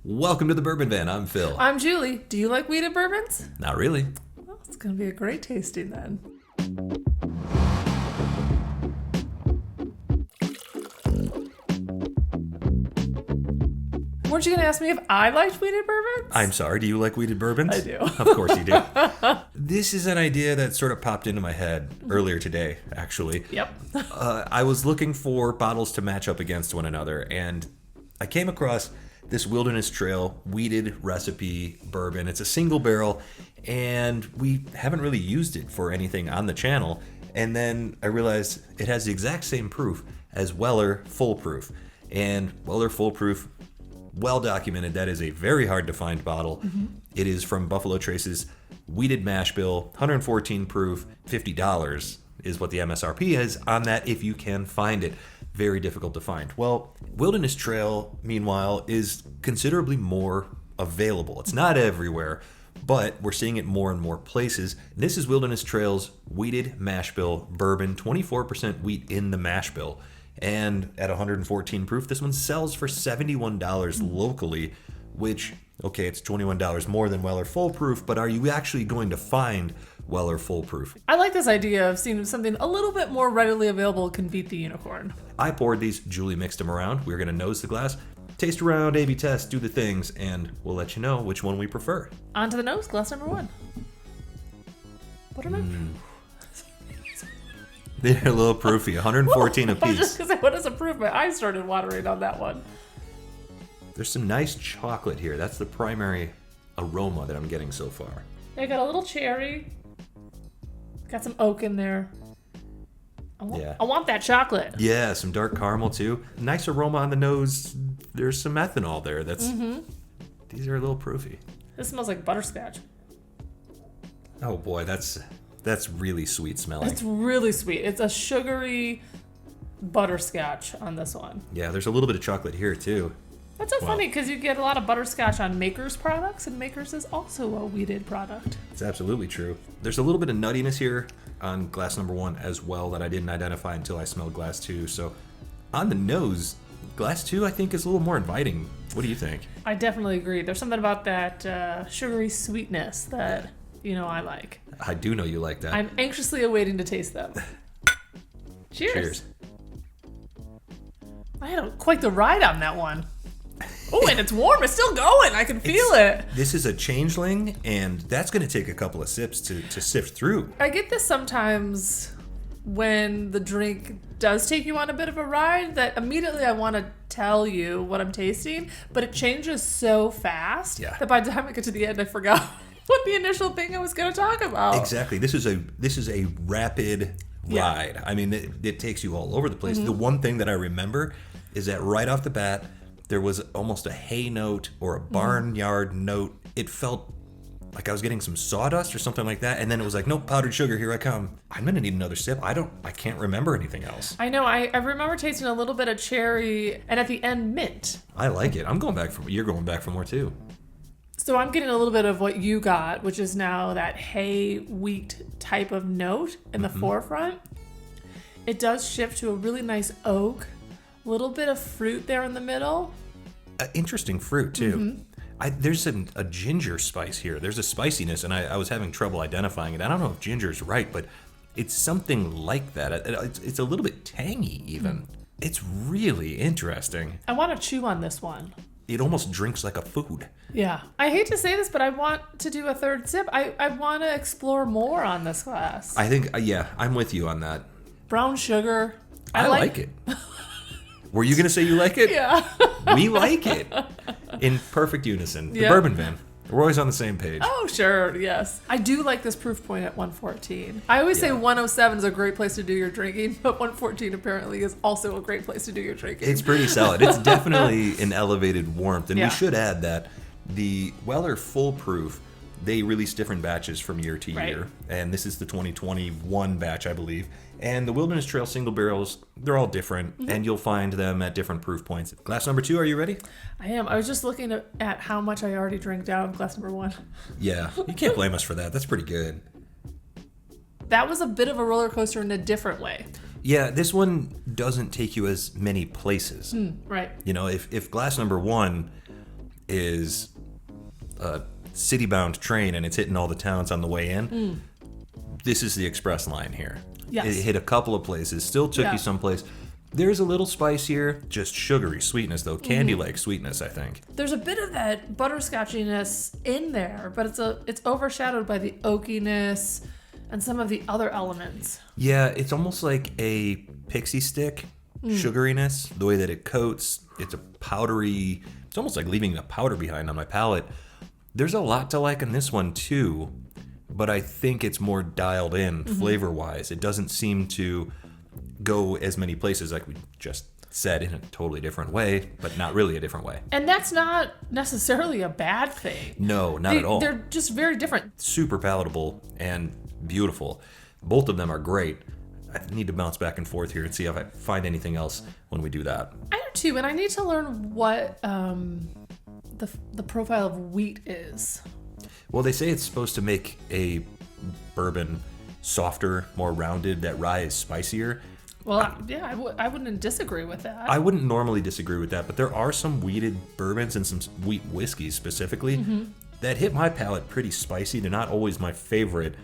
Welcome to the Bourbon Van. I'm Phil. I'm Julie. Do you like wheated bourbons? Not really. Well, it's going to be a great tasting then. Weren't you going to ask me if I liked wheated bourbons? I'm sorry, do you like wheated bourbons? I do. Of course you do. This is an idea that sort of popped into my head earlier today, actually. Yep. I was looking for bottles to match up against one another, and I came across this Wilderness Trail wheated recipe bourbon. It's a single barrel, and we haven't really used it for anything on the channel. And then I realized it has the exact same proof as Weller Full Proof. And Weller Full Proof, well documented, that is a very hard to find bottle. Mm-hmm. It is from Buffalo Trace's wheated mash bill, 114 proof, $50 is what the MSRP is on that if you can find it. Very difficult to find. Well, Wilderness Trail, meanwhile, is considerably more available. It's not everywhere, but we're seeing it more and more places. This is Wilderness Trail's wheated mash bill bourbon, 24% wheat in the mash bill. And at 114 proof, this one sells for $71 locally, which, okay, it's $21 more than Weller Full Proof, but are you actually going to find Weller Full Proof? I like this idea of seeing something a little bit more readily available can beat the unicorn. I poured these, Julie mixed them around. We're going to nose the glass, taste around, A/B test, do the things, and we'll let you know which one we prefer. On to the nose, glass number one. What am I? They're a little proofy, 114 I was apiece. just going to say, what does it prove? My eyes started watering on that one. There's some nice chocolate here. That's the primary aroma that I'm getting so far. I got a little cherry. Got some oak in there. I want that chocolate. Yeah, some dark caramel too. Nice aroma on the nose. There's some ethanol there. These are a little proofy. This smells like butterscotch. Oh boy, that's really sweet smelling. It's really sweet. It's a sugary butterscotch on this one. Yeah, there's a little bit of chocolate here too. That's so funny because you get a lot of butterscotch on Maker's products, and Maker's is also a wheated product. It's absolutely true. There's a little bit of nuttiness here on glass number one as well that I didn't identify until I smelled glass two. So on the nose, glass two I think is a little more inviting. What do you think? I definitely agree. There's something about that sugary sweetness that, I like. I do know you like that. I'm anxiously awaiting to taste them. Cheers. Cheers. I had quite the ride on that one. Oh, and it's warm. It's still going. I can feel it. This is a changeling, and that's going to take a couple of sips to sift through. I get this sometimes when the drink does take you on a bit of a ride that immediately I want to tell you what I'm tasting, but it changes so fast that by the time I get to the end, I forgot what the initial thing I was going to talk about. Exactly. This is a rapid ride. I mean, it takes you all over the place. Mm-hmm. The one thing that I remember is that right off the bat, there was almost a hay note or a barnyard note. It felt like I was getting some sawdust or something like that. And then it was like, nope, powdered sugar, here I come. I'm going to need another sip. I can't remember anything else. I know. I remember tasting a little bit of cherry and at the end, mint. I like it. You're going back for more too. So I'm getting a little bit of what you got, which is now that hay wheat type of note in the forefront. It does shift to a really nice oak. Little bit of fruit there in the middle. Interesting fruit, too. Mm-hmm. There's a ginger spice here. There's a spiciness, and I was having trouble identifying it. I don't know if ginger's right, but it's something like that. It's a little bit tangy, even. It's really interesting. I want to chew on this one. It almost drinks like a food. Yeah. I hate to say this, but I want to do a third sip. I want to explore more on this glass. I think, I'm with you on that. Brown sugar. I like it. Were you going to say you like it? Yeah. We like it. In perfect unison. The Bourbon Van. We're always on the same page. Oh, sure. Yes. I do like this proof point at 114. I always say 107 is a great place to do your drinking, but 114 apparently is also a great place to do your drinking. It's pretty solid. It's definitely an elevated warmth. And we should add that the Weller Full Proof, they release different batches from year to year. And this is the 2021 batch, I believe. And the Wilderness Trail single barrels, they're all different, and you'll find them at different proof points. Glass number two, are you ready? I am. I was just looking at how much I already drank down glass number one. Yeah, you can't blame us for that. That's pretty good. That was a bit of a roller coaster in a different way. Yeah, this one doesn't take you as many places. Right. You know, if glass number one, is a city-bound train and it's hitting all the towns on the way in, this is the express line here. Yes. It hit a couple of places, still took you someplace. There's a little spice here, just sugary sweetness though, candy-like sweetness, I think. There's a bit of that butterscotchiness in there, but it's overshadowed by the oakiness and some of the other elements. Yeah, it's almost like a pixie stick sugariness, the way that it coats. It's a powdery, it's almost like leaving a powder behind on my palate. There's a lot to like in this one too, but I think it's more dialed in flavor-wise. It doesn't seem to go as many places like we just said, in a totally different way, but not really a different way. And that's not necessarily a bad thing. No, not at all. They're just very different. Super palatable and beautiful. Both of them are great. I need to bounce back and forth here and see if I find anything else when we do that. I do too, and I need to learn what the profile of wheat is. Well, they say it's supposed to make a bourbon softer, more rounded, that rye is spicier. Well, I wouldn't disagree with that. I wouldn't normally disagree with that, but there are some wheated bourbons and some wheat whiskeys specifically that hit my palate pretty spicy. They're not always my favorite.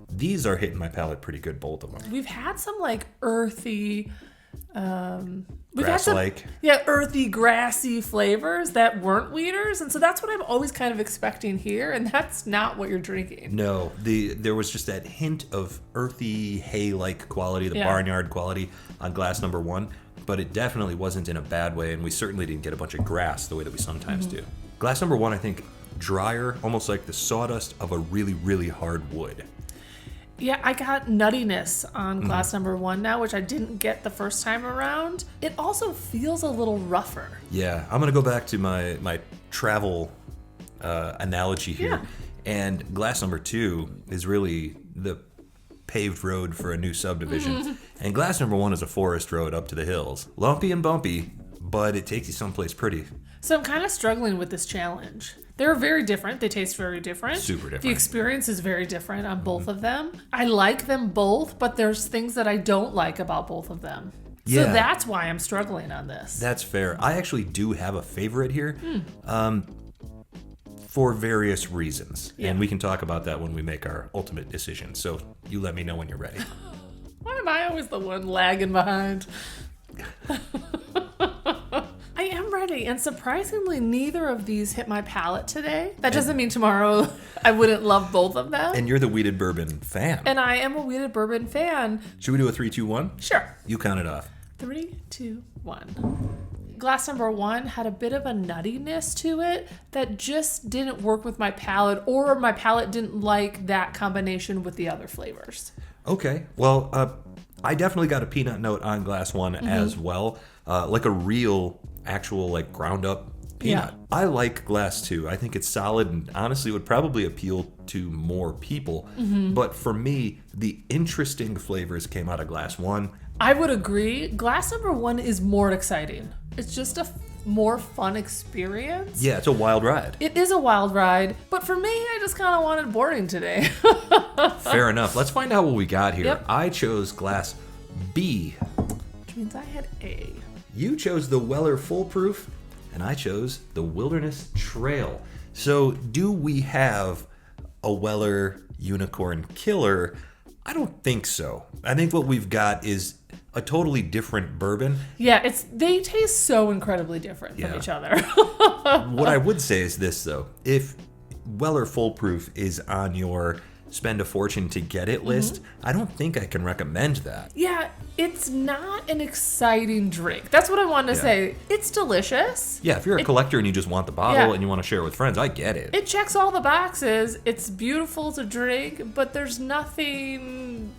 These are hitting my palate pretty good, both of them. We've had some like earthy, grass-like. Earthy, grassy flavors that weren't wheaters, and so that's what I'm always kind of expecting here, and that's not what you're drinking. No, there was just that hint of earthy hay-like quality, the barnyard quality on glass number 1, but it definitely wasn't in a bad way, and we certainly didn't get a bunch of grass the way that we sometimes do. Glass number 1, I think, drier, almost like the sawdust of a really, really hard wood. Yeah, I got nuttiness on glass number 1 now, which I didn't get the first time around. It also feels a little rougher. Yeah, I'm going to go back to my travel analogy here. Yeah. And glass number 2 is really the paved road for a new subdivision. And glass number 1 is a forest road up to the hills. Lumpy and bumpy, but it takes you someplace pretty. So I'm kind of struggling with this challenge. They're very different. They taste very different. Super different. The experience is very different on both of them. I like them both, but there's things that I don't like about both of them. So that's why I'm struggling on this. That's fair. I actually do have a favorite here for various reasons. Yeah. And we can talk about that when we make our ultimate decision. So you let me know when you're ready. Why am I always the one lagging behind? I am ready, and surprisingly, neither of these hit my palate today. That doesn't mean tomorrow I wouldn't love both of them. And you're the wheated bourbon fan. And I am a wheated bourbon fan. Should we do a 3, 2, 1? Sure. You count it off. 3, 2, 1. Glass number 1 had a bit of a nuttiness to it that just didn't work with my palate, or my palate didn't like that combination with the other flavors. Okay. Well, I definitely got a peanut note on glass 1 as well. Like a real, actual, like ground up peanut. Yeah. I like glass 2. I think it's solid and honestly would probably appeal to more people. But for me, the interesting flavors came out of glass 1. I would agree. Glass number 1 is more exciting. It's just a more fun experience. Yeah, it's a wild ride. It is a wild ride, but for me, I just kind of wanted boring today. Fair enough. Let's find out what we got here. Yep. I chose glass B. Which means I had A. You chose the Weller Foolproof, and I chose the Wilderness Trail. So do we have a Weller Unicorn Killer? I don't think so. I think what we've got is a totally different bourbon. Yeah, they taste so incredibly different from each other. What I would say is this, though. If Weller Foolproof is on your spend a fortune to get it list, I don't think I can recommend that. Yeah, it's not an exciting drink. That's what I wanted to say. It's delicious. Yeah, if you're a collector and you just want the bottle and you want to share it with friends, I get it. It checks all the boxes. It's beautiful to drink, but there's nothing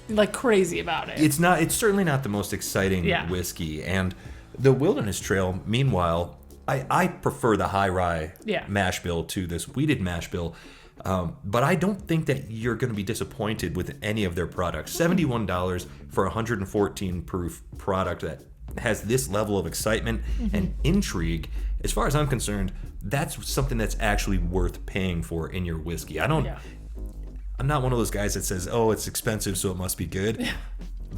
like crazy about it. It's certainly not the most exciting whiskey. And the Wilderness Trail, meanwhile, I prefer the high rye mash bill to this wheated mash bill. But I don't think that you're going to be disappointed with any of their products. $71 for a 114 proof product that has this level of excitement and intrigue. As far as I'm concerned, that's something that's actually worth paying for in your whiskey. I'm not one of those guys that says, oh, it's expensive, so it must be good.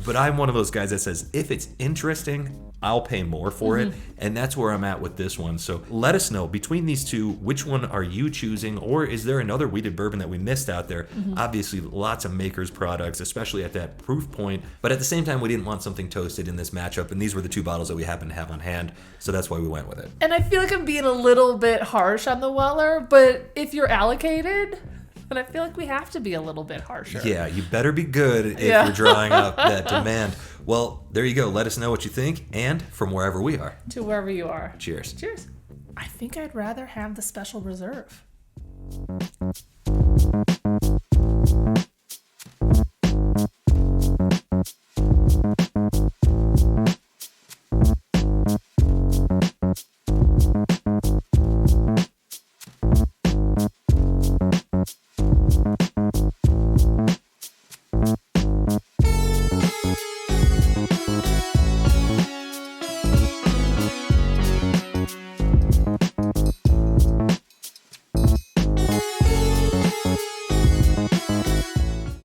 But I'm one of those guys that says, if it's interesting, I'll pay more for it. And that's where I'm at with this one. So let us know, between these two, which one are you choosing? Or is there another wheated bourbon that we missed out there? Obviously, lots of makers products, especially at that proof point. But at the same time, we didn't want something toasted in this matchup. And these were the two bottles that we happened to have on hand. So that's why we went with it. And I feel like I'm being a little bit harsh on the Weller, but if you're allocated, then I feel like we have to be a little bit harsher. Yeah, you better be good if you're drawing up that demand. Well, there you go. Let us know what you think, and from wherever we are. To wherever you are. Cheers. Cheers. I think I'd rather have the special reserve.